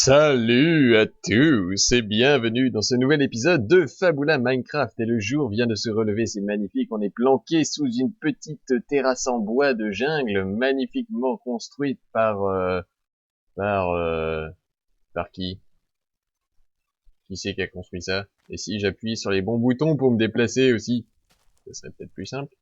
Salut à tous et bienvenue dans ce nouvel épisode de Fabula Minecraft. Et le jour vient de se relever, c'est magnifique. On est planqué sous une petite terrasse en bois de jungle, magnifiquement construite par, par qui? Qui c'est qui a construit ça? Et si j'appuie sur les bons boutons pour me déplacer aussi, ce serait peut-être plus simple.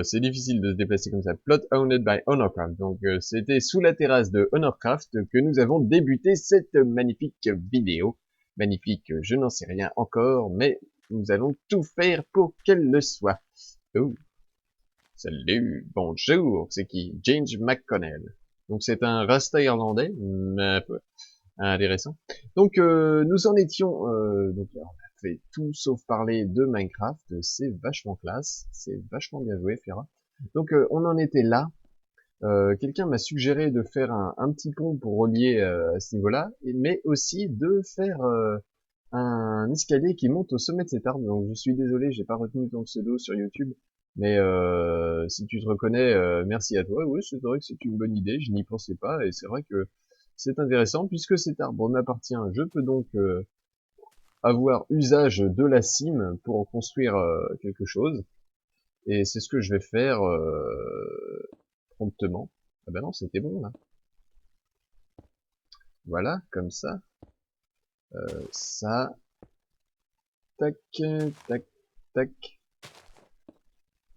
C'est difficile de se déplacer comme ça. Plot owned by Honorcraft. Donc c'était sous la terrasse de Honorcraft que nous avons débuté cette magnifique vidéo. Magnifique, je n'en sais rien encore, mais nous allons tout faire pour qu'elle le soit. Oh, salut, bonjour, c'est qui? James McConnell. Donc c'est un rasta irlandais, mais intéressant. Donc nous en étions, donc on a fait tout sauf parler de Minecraft, c'est vachement classe, c'est vachement bien joué, Fera. Donc on en était là. Quelqu'un m'a suggéré de faire un petit pont pour relier à ce niveau-là, mais aussi de faire un escalier qui monte au sommet de cet arbre. Donc je suis désolé, j'ai pas retenu ton pseudo sur YouTube, mais si tu te reconnais, merci à toi. Oui, c'est vrai que c'est une bonne idée, je n'y pensais pas, et c'est vrai que c'est intéressant puisque cet arbre m'appartient. Je peux donc avoir usage de la cime pour en construire quelque chose, et c'est ce que je vais faire promptement. Ah ben non, c'était bon là. Voilà, comme ça. Ça, tac, tac, tac.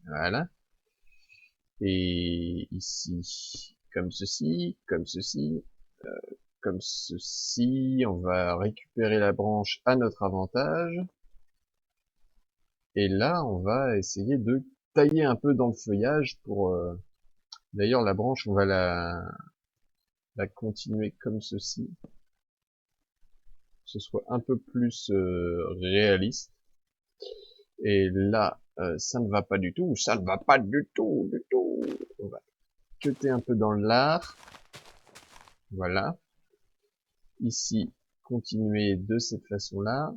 Voilà. Et ici, comme ceci, comme ceci, comme ceci. On va récupérer la branche à notre avantage. Et là, on va essayer de tailler un peu dans le feuillage pour... D'ailleurs, la branche, on va la continuer comme ceci. Que ce soit un peu plus réaliste. Et là, ça ne va pas du tout. Ça ne va pas du tout, du tout. On va cutter un peu dans l'art. Voilà. Ici, continuer de cette façon-là.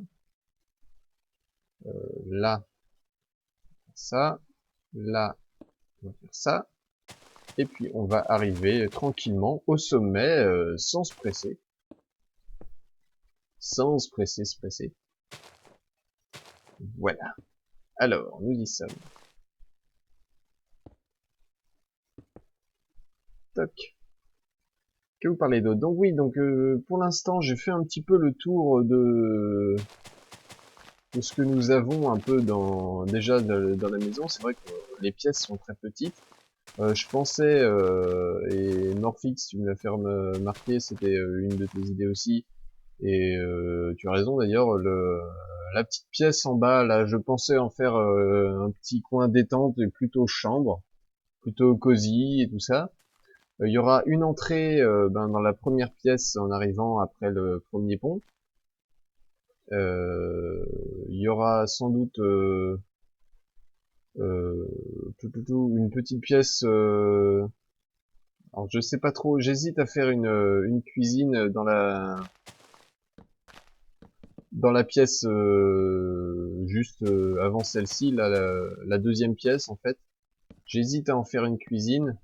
Là, ça. Là, on va faire ça. Et puis, on va arriver tranquillement au sommet, sans se presser. Sans se presser. Voilà. Alors, nous y sommes. Toc. Que vous parlez d'autre? Donc oui, donc pour l'instant, j'ai fait un petit peu le tour de ce que nous avons un peu déjà dans la maison. C'est vrai que les pièces sont très petites. Je pensais, et Morphix, tu me l'as fait remarquer, c'était une de tes idées aussi, et tu as raison d'ailleurs, la petite pièce en bas, là, je pensais en faire un petit coin détente et plutôt chambre, plutôt cosy et tout ça. Il y aura une entrée dans la première pièce en arrivant après le premier pont. Il y aura sans doute une petite pièce. Alors je sais pas trop. J'hésite à faire une cuisine dans la pièce juste avant celle-ci, là, la deuxième pièce en fait. J'hésite à en faire une cuisine.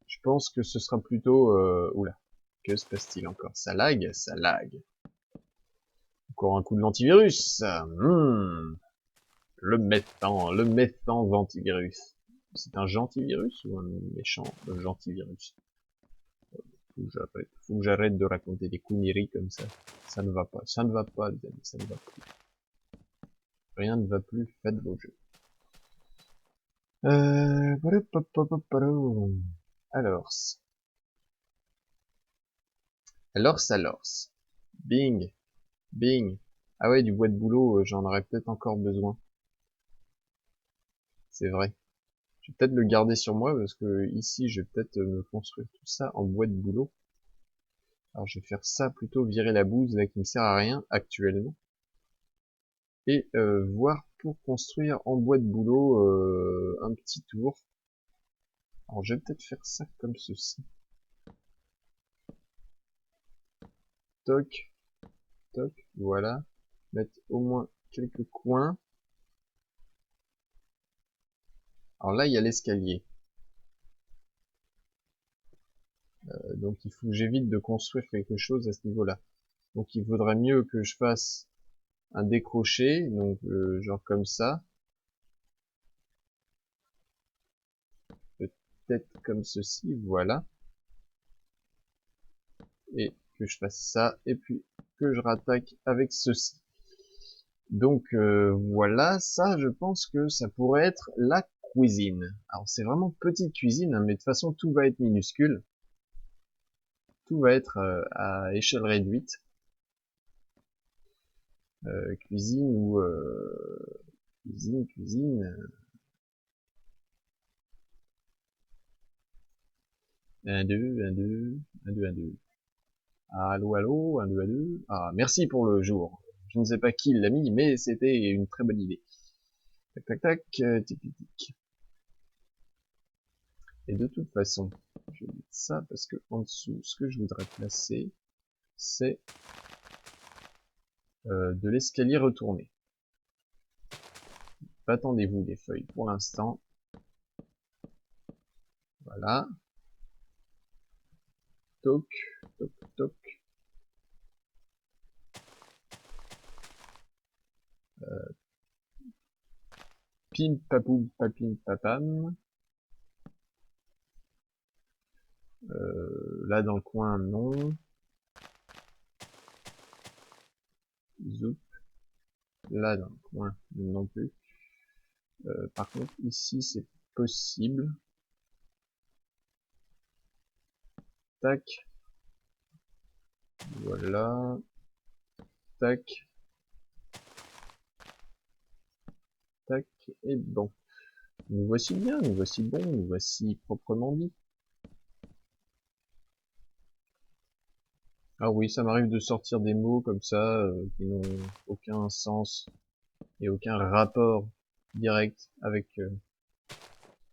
Je pense que ce sera plutôt. Oula, que se passe-t-il encore? Ça lag, ça lag. Encore un coup de l'antivirus. Le méchant antivirus. C'est un gentil virus ou un méchant gentil virus? Faut que j'arrête de raconter des conneries comme ça. Ça ne va pas, ça ne va pas, les amis, ça ne va plus. Rien ne va plus, faites vos jeux. Alors, alors. Bing, bing. Ah ouais, du bois de boulot, j'en aurais peut-être encore besoin. C'est vrai. Je vais peut-être le garder sur moi parce que ici, je vais peut-être me construire tout ça en bois de boulot. Alors je vais faire ça plutôt, virer la bouse là qui ne sert à rien actuellement. Et voir pour construire en bois de boulot un petit tour. Alors je vais peut-être faire ça comme ceci. Toc, toc, voilà. Mettre au moins quelques coins. Alors là il y a l'escalier. Donc il faut que j'évite de construire quelque chose à ce niveau-là. Donc il vaudrait mieux que je fasse un décroché, donc genre comme ça. Peut-être comme ceci, voilà. Et que je fasse ça, et puis que je rattaque avec ceci. Donc voilà, ça je pense que ça pourrait être la cuisine. Alors c'est vraiment petite cuisine, hein, mais de toute façon tout va être minuscule. Tout va être à échelle réduite. Cuisine ou cuisine. 1, 2, 1, 2, 1, 2, 1, 2. Allô, allô, 1, 2, 1, 2. Ah, merci pour le jour. Je ne sais pas qui l'a mis, mais c'était une très bonne idée. Tac, tac, tac, tic, tic, tic. Et de toute façon, je vais mettre ça parce que en dessous, ce que je voudrais placer, c'est de l'escalier retourné. Attendez-vous les feuilles pour l'instant. Voilà. Toc, toc, toc. Pim, papou, papim, papam. Là dans le coin, non. Zoup. Là dans le coin, non plus. Par contre, ici, c'est possible. Tac. Voilà. Tac. Tac. Et bon. Nous voici bien, nous voici bons, nous voici proprement dit. Ah oui, ça m'arrive de sortir des mots comme ça, qui n'ont aucun sens et aucun rapport direct avec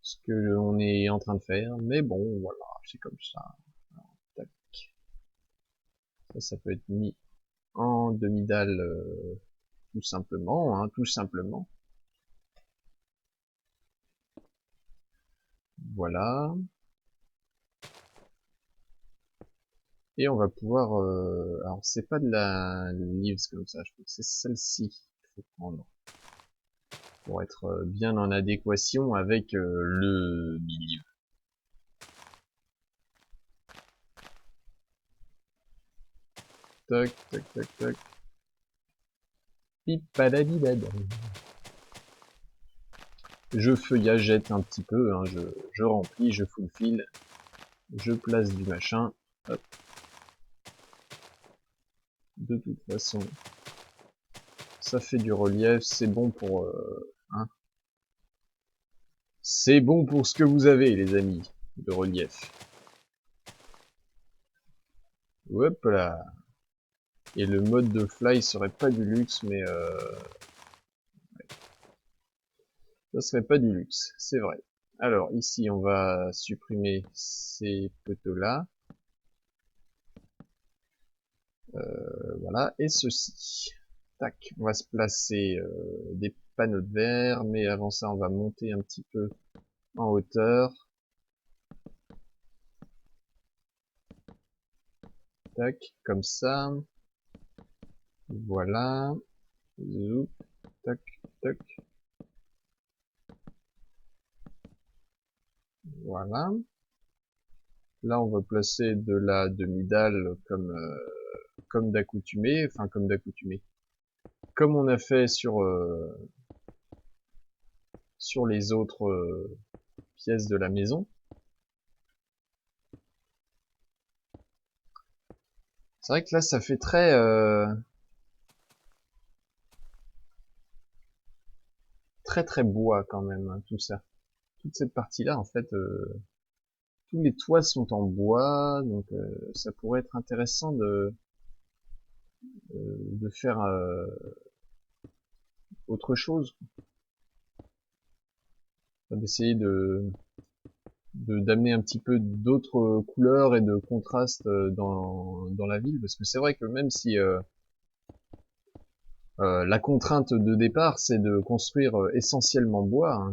ce que l'on est en train de faire. Mais bon, voilà, c'est comme ça. Alors, tac. Ça peut être mis en demi-dalle tout simplement, hein, tout simplement. Voilà. Et on va pouvoir... alors c'est pas de la leaves comme ça, je crois que c'est celle-ci qu'il faut prendre. Pour être bien en adéquation avec le milieu. Tac, tac, tac, tac. Pipadadibad. Je feuillagette un petit peu, hein, je remplis, je fulfille, je place du machin. Hop. De toute façon, ça fait du relief, c'est bon pour... hein. C'est bon pour ce que vous avez, les amis, de relief. Hop là. Et le mode de fly serait pas du luxe, mais ça serait pas du luxe, c'est vrai. Alors ici, on va supprimer ces poteaux-là. Voilà, et ceci. Tac, on va se placer des panneaux de verre, mais avant ça, on va monter un petit peu en hauteur. Tac, comme ça. Voilà. Zoup. Tac, tac. Voilà. Là, on va placer de la demi-dalle comme d'accoutumé, enfin comme d'accoutumé. Comme on a fait sur les autres pièces de la maison. C'est vrai que là, ça fait très très bois quand même, hein, tout ça. Toute cette partie-là, en fait, tous les toits sont en bois, donc ça pourrait être intéressant de faire autre chose, d'essayer d'amener un petit peu d'autres couleurs et de contrastes dans la ville, parce que c'est vrai que même si la contrainte de départ c'est de construire essentiellement bois, hein,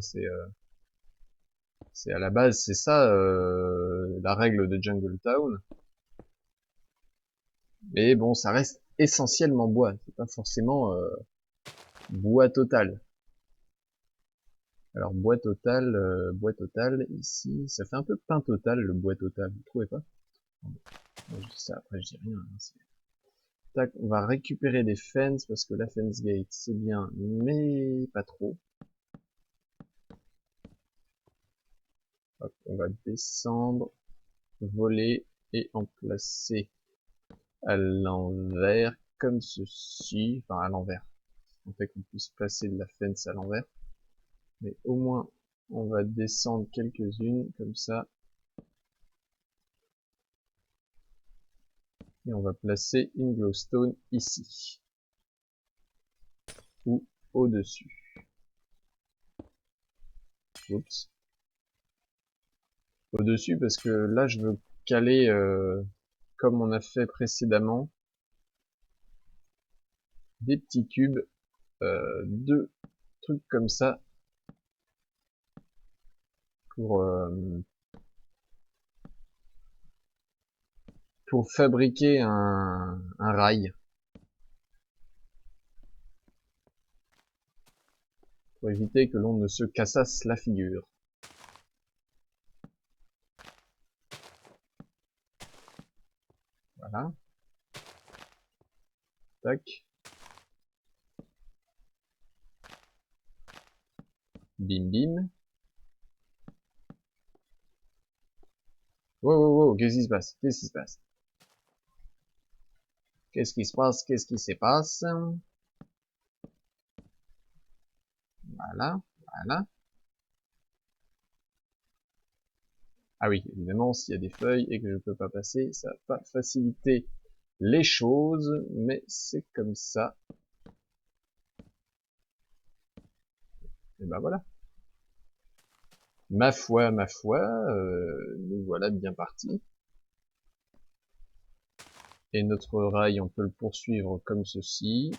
C'est à la base, c'est ça la règle de Jungle Town. Mais bon, ça reste essentiellement bois. C'est pas forcément bois total. Alors bois total, ici, ça fait un peu pain total le bois total, vous trouvez pas? Bon, je dis ça, après je dis rien. Hein, tac, on va récupérer des fences parce que la fence gate c'est bien, mais pas trop. Hop, on va descendre, voler et en placer à l'envers comme ceci, enfin à l'envers. En fait qu'on puisse placer de la fence à l'envers, mais au moins on va descendre quelques-unes comme ça. Et on va placer une glowstone ici. Ou au-dessus. Oups. Au-dessus parce que là je veux caler, comme on a fait précédemment, des petits cubes, deux trucs comme ça, pour, pour fabriquer un rail. Pour éviter que l'on ne se cassasse la figure. Voilà. Tac. Bim bim. Wow, wow, wow, qu'est-ce qui se passe? Qu'est-ce qui se passe? Qu'est-ce qui se passe? Qu'est-ce qui se passe? Voilà, voilà. Ah oui, évidemment, s'il y a des feuilles et que je ne peux pas passer, ça va pas faciliter les choses, mais c'est comme ça. Et ben voilà. Ma foi, nous voilà bien partis. Et notre rail, on peut le poursuivre comme ceci.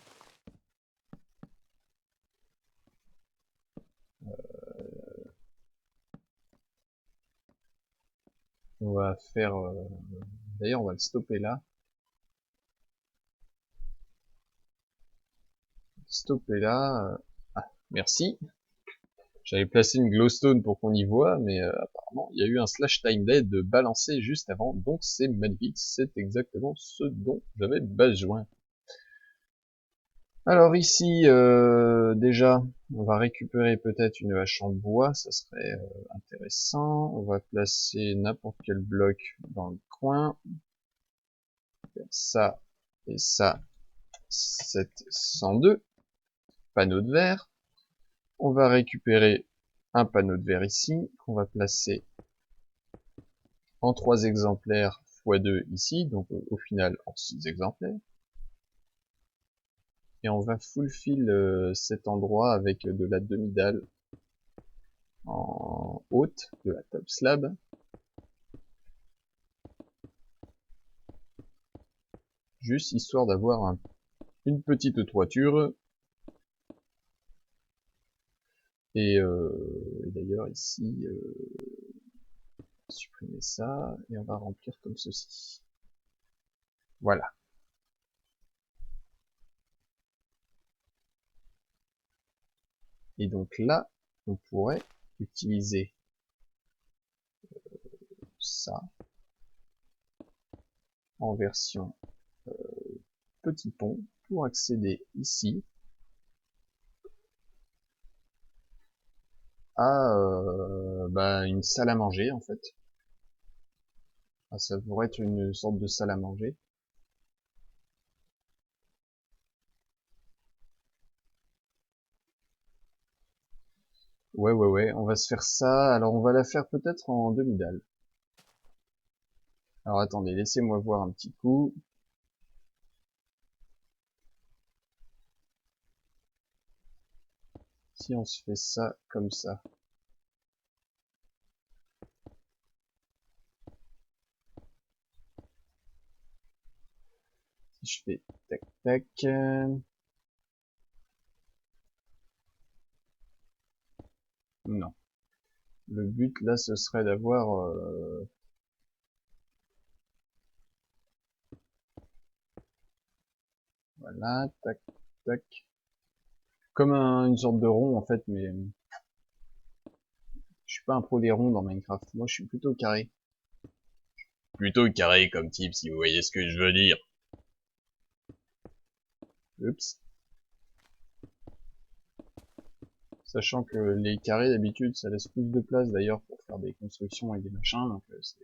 On va faire... D'ailleurs, on va le stopper là. Stopper là. Ah, merci. J'avais placé une glowstone pour qu'on y voit, mais apparemment, il y a eu un slash time dead balancé juste avant, donc c'est magnifique, c'est exactement ce dont j'avais besoin. Alors ici, déjà, on va récupérer peut-être une hache en bois, ça serait intéressant. On va placer n'importe quel bloc dans le coin. Faire ça et ça, 702. Panneau de verre. On va récupérer un panneau de verre ici, qu'on va placer en 3 exemplaires x 2 ici, donc au final en 6 exemplaires. Et on va fulfill cet endroit avec de la demi-dalle en haute, de la top slab. Juste histoire d'avoir une petite toiture. Et d'ailleurs ici, supprimer ça, et on va remplir comme ceci. Voilà. Et donc là, on pourrait utiliser ça en version petit pont pour accéder ici à une salle à manger en fait. Ah, ça pourrait être une sorte de salle à manger. Ouais, on va se faire ça. Alors on va la faire peut-être en demi-dalle. Alors attendez, laissez-moi voir un petit coup. Si on se fait ça comme ça. Si je fais tac tac. Non. Le but là, ce serait d'avoir voilà, tac, tac, comme une sorte de rond en fait, mais je suis pas un pro des ronds dans Minecraft. Moi, je suis plutôt carré. Plutôt carré comme type, si vous voyez ce que je veux dire. Oups. Sachant que les carrés d'habitude, ça laisse plus de place d'ailleurs pour faire des constructions et des machins, donc c'est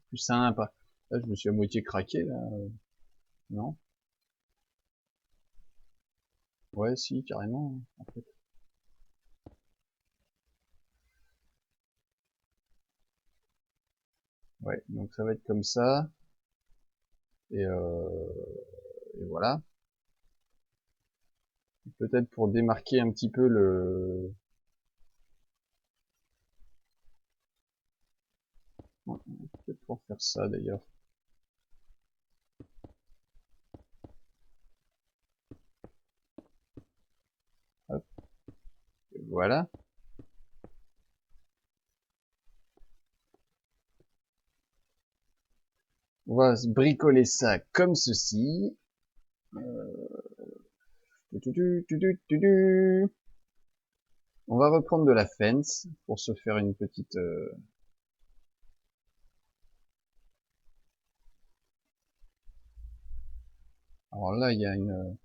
plus sympa. Là, je me suis à moitié craqué là, non? Ouais, si, carrément, en fait. Ouais, donc ça va être comme ça, et, et voilà. Peut-être pour démarquer un petit peu le... Ouais, peut-être pour faire ça d'ailleurs. Hop, et voilà. On va se bricoler ça comme ceci. On va reprendre de la fence pour se faire une petite... Alors là, il y a une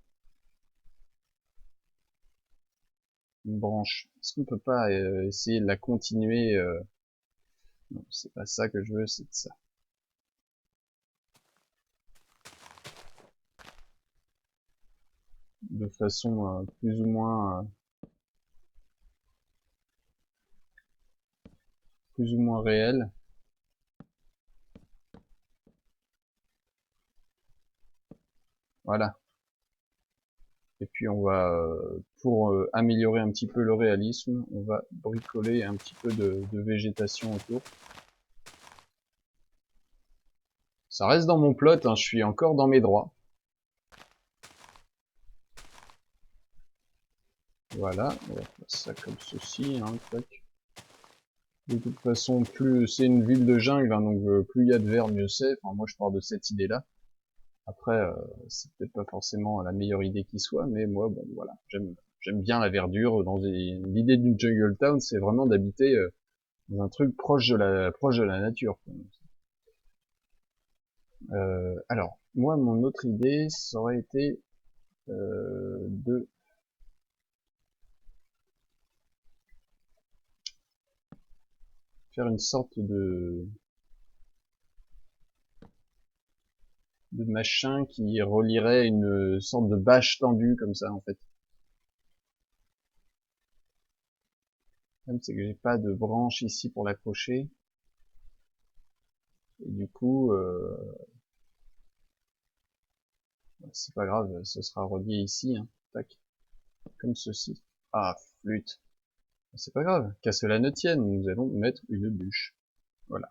branche. Est-ce qu'on peut pas essayer de la continuer Non, c'est pas ça que je veux, c'est ça. De façon plus ou moins réelle. Voilà. Et puis on va, pour améliorer un petit peu le réalisme, on va bricoler un petit peu de végétation autour. Ça reste dans mon plot, hein, je suis encore dans mes droits. Voilà, on va faire ça comme ceci, hein, tac. De toute façon, plus c'est une ville de jungle, hein, donc plus il y a de verre, mieux c'est. Enfin, moi, je pars de cette idée-là. Après, c'est peut-être pas forcément la meilleure idée qui soit, mais moi, bon, voilà, j'aime bien la verdure. L'idée d'une jungle town, c'est vraiment d'habiter dans un truc proche de la nature, quoi. Alors, moi, mon autre idée, ça aurait été de faire une sorte de machin qui relierait une sorte de bâche tendue comme ça, en fait. Le problème, c'est que j'ai pas de branche ici pour l'accrocher. Et du coup, c'est pas grave, ce sera relié ici, hein. Tac, comme ceci. Ah, flûte. C'est pas grave, qu'à cela ne tienne, nous allons mettre une bûche. Voilà.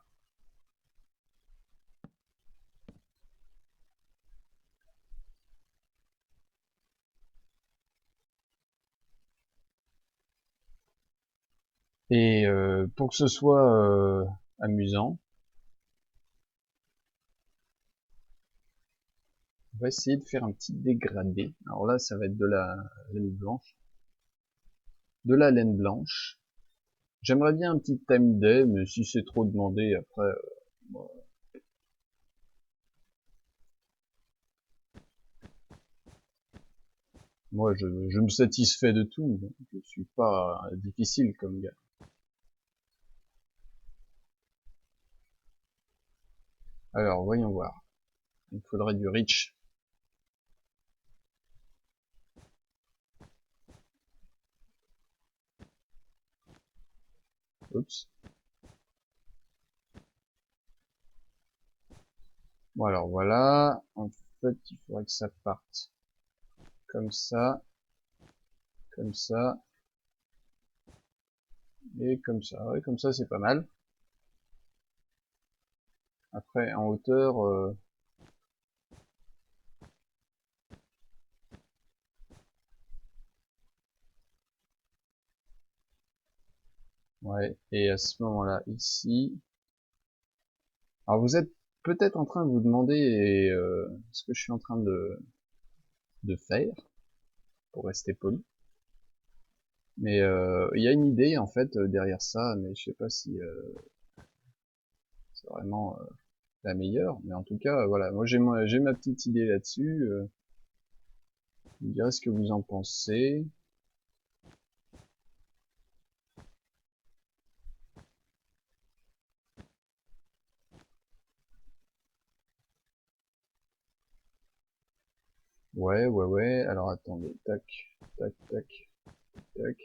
Et pour que ce soit amusant, on va essayer de faire un petit dégradé. Alors là, ça va être de la laine blanche. De la laine blanche. J'aimerais bien un petit tamis, mais si c'est trop demandé, après, bon, moi, je me satisfais de tout. Je suis pas difficile comme gars. Alors, voyons voir. Il faudrait du rich. Oups. Bon, alors voilà. En fait, il faudrait que ça parte comme ça, et comme ça. Ouais, comme ça, c'est pas mal. Après, en hauteur, Ouais, et à ce moment-là, ici... Alors vous êtes peut-être en train de vous demander ce que je suis en train de faire, pour rester poli. Mais il y a une idée en fait derrière ça, mais je sais pas si c'est vraiment la meilleure. Mais en tout cas, voilà, moi j'ai ma petite idée là-dessus. Vous me direz ce que vous en pensez. Ouais, ouais, ouais. Alors attendez, tac, tac, tac, tac.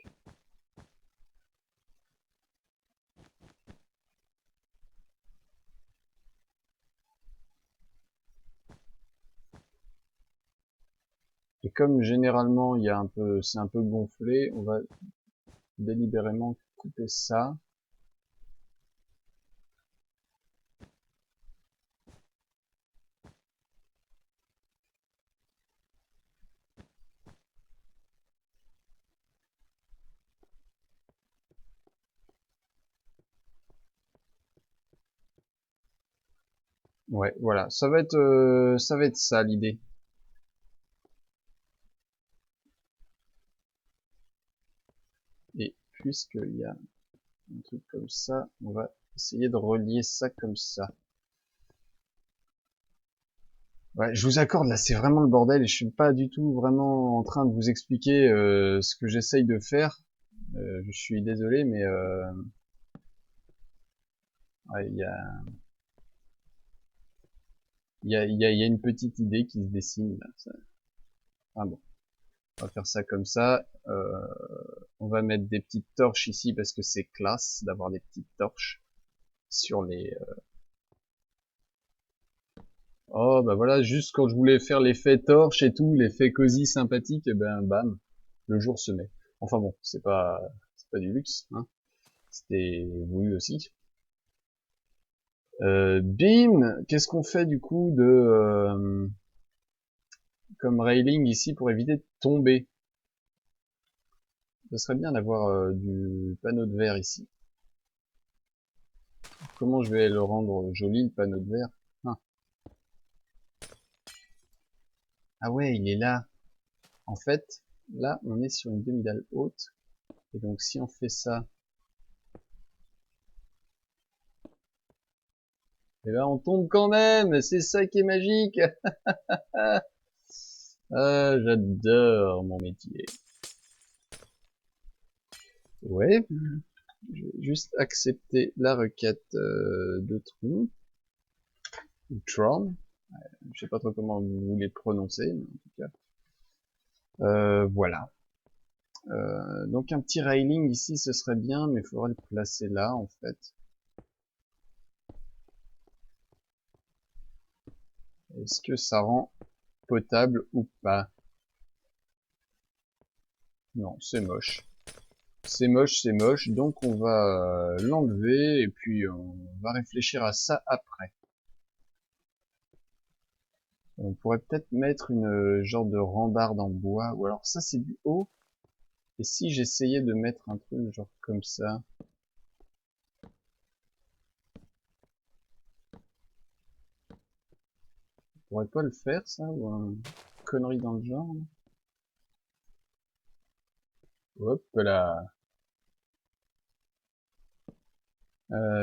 Et comme généralement il y a un peu, c'est un peu gonflé, on va délibérément couper ça. Ouais, voilà, ça va être ça l'idée. Et puisqu'il y a un truc comme ça, on va essayer de relier ça comme ça. Ouais, je vous accorde, là, c'est vraiment le bordel et je suis pas du tout vraiment en train de vous expliquer ce que j'essaye de faire. Je suis désolé, mais ouais, il y a une petite idée qui se dessine là. Ah bon, on va faire ça comme ça. On va mettre des petites torches ici parce que c'est classe d'avoir des petites torches sur les. Oh bah voilà, juste quand je voulais faire l'effet torche et tout, l'effet cosy sympathique, et ben bam, le jour se met. Enfin bon, c'est pas du luxe, hein. C'était voulu aussi. Bim, qu'est-ce qu'on fait du coup de comme railing ici pour éviter de tomber? Ce serait bien d'avoir du panneau de verre ici. Comment je vais le rendre joli le panneau de verre? Ah. Ah ouais, il est là. En fait, là, on est sur une demi-dalle haute. Et donc, si on fait ça, eh ben, on tombe quand même. C'est ça qui est magique. Ah, j'adore mon métier. Ouais, je vais juste accepter la requête de Tron, ou Tron. Je sais pas trop comment vous les prononcer, mais en tout cas. Voilà. Donc un petit railing ici, ce serait bien, mais il faudrait le placer là, en fait. Est-ce que ça rend potable ou pas? Non, c'est moche. C'est moche, c'est moche, donc on va l'enlever et puis on va réfléchir à ça après. On pourrait peut-être mettre une genre de rambarde en bois, ou alors ça c'est du haut. Et si j'essayais de mettre un truc genre comme ça, on pourrait pas le faire ça, ou un connerie dans le genre? Hop là.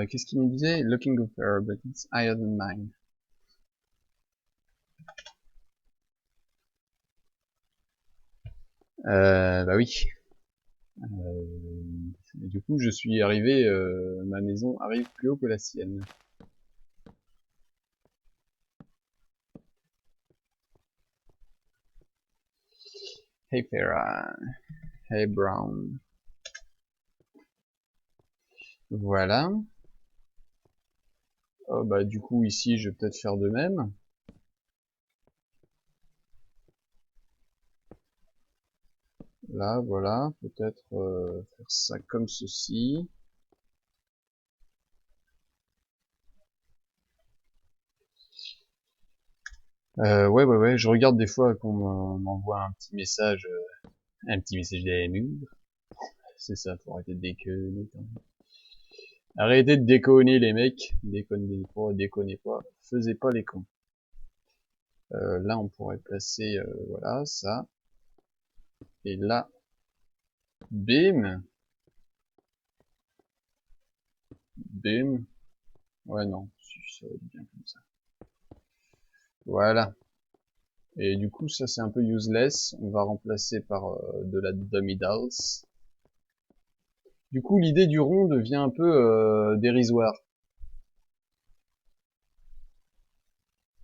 Qu'est-ce qu'il me disait? Looking of her, but it's higher than mine. Bah oui. Du coup, je suis arrivé, ma maison arrive plus haut que la sienne. Hey Farah, hey Brown. Voilà. Oh, bah du coup ici, je vais peut-être faire de même. Là, voilà, peut-être faire ça comme ceci. Ouais, ouais, ouais, je regarde des fois qu'on m'envoie un petit message d'AMU. C'est ça, pour arrêter de déconner. Arrêtez de déconner les mecs. Déconnez pas. Faisez pas les cons. Là, on pourrait placer, voilà, ça. Et là, bim. Bim. Ouais, non, ça va être bien comme ça. Voilà. Et du coup, ça c'est un peu useless. On va remplacer par de la dummy dolls. Du coup, l'idée du rond devient un peu dérisoire.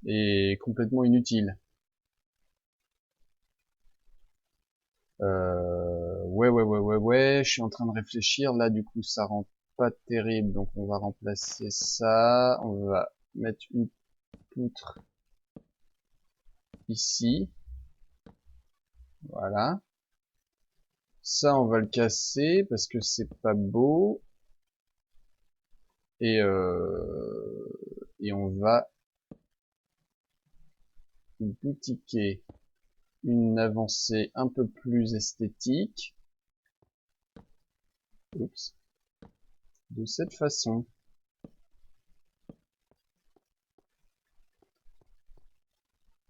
Et complètement inutile. Ouais. Je suis en train de réfléchir. Là, du coup, ça rend pas terrible. Donc, on va remplacer ça. On va mettre une poutre ici. Voilà. Ça, on va le casser parce que c'est pas beau. Et on va boutiquer une avancée un peu plus esthétique. Oups. De cette façon.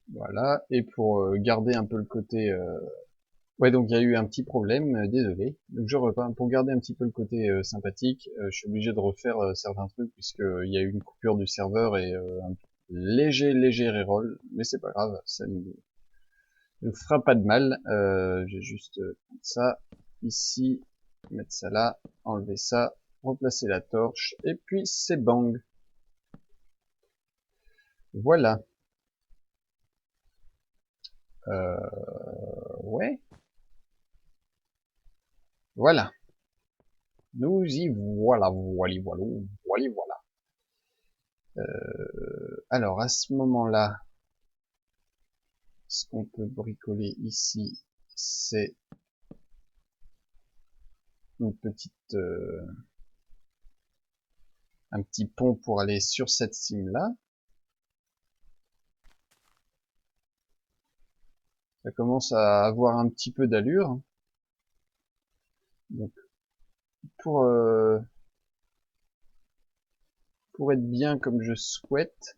Voilà. Et pour garder un peu le côté... Ouais, donc il y a eu un petit problème, désolé. Donc je repars. Pour garder un petit peu le côté sympathique, je suis obligé de refaire certains trucs puisqu'il y a eu une coupure du serveur et un léger reroll. Mais c'est pas grave, ça nous fera pas de mal. Je vais juste prendre ça ici, mettre ça là, enlever ça, replacer la torche, et puis c'est bang. Voilà. Ouais. Voilà. Nous y voilà. Voilà. Alors, à ce moment-là, ce qu'on peut bricoler ici, c'est une petite... un petit pont pour aller sur cette cime-là. Ça commence à avoir un petit peu d'allure. Donc, pour être bien comme je souhaite,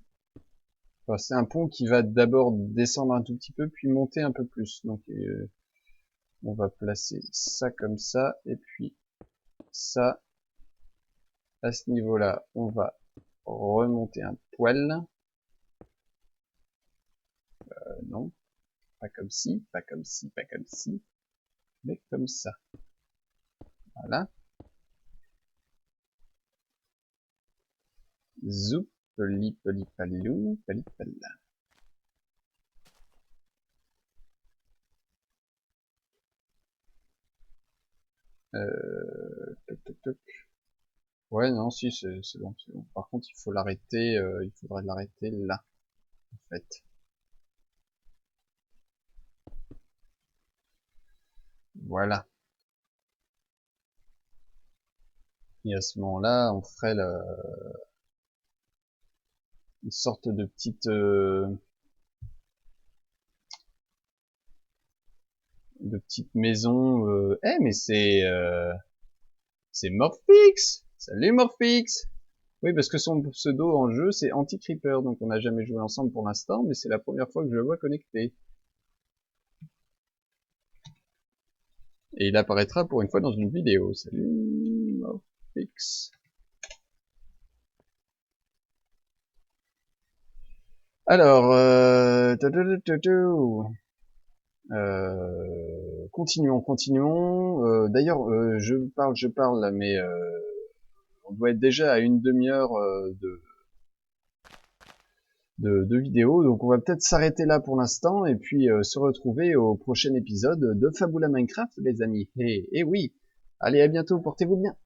enfin, c'est un pont qui va d'abord descendre un tout petit peu, puis monter un peu plus. Donc, on va placer ça comme ça, et puis ça, à ce niveau-là, on va remonter un poil. Non, pas comme ci, pas comme ci, pas comme ci, mais comme ça. Voilà. Zoup, palipalou, palipala. Toc, toc, toc. Ouais, non, si, c'est bon, c'est bon. Par contre, il faut l'arrêter, il faudrait l'arrêter là, en fait. Voilà. Et à ce moment-là, on ferait une sorte de petite maison. Mais c'est Morphix. Salut Morphix. Oui, parce que son pseudo en jeu c'est Anti-Creeper, donc on n'a jamais joué ensemble pour l'instant, mais c'est la première fois que je le vois connecté. Et il apparaîtra pour une fois dans une vidéo. Salut Morphix. Alors, continuons. D'ailleurs, je parle, mais on doit être déjà à une demi-heure de vidéo, donc on va peut-être s'arrêter là pour l'instant et puis se retrouver au prochain épisode de Fabula Minecraft, les amis. Et oui, allez, à bientôt, portez-vous bien.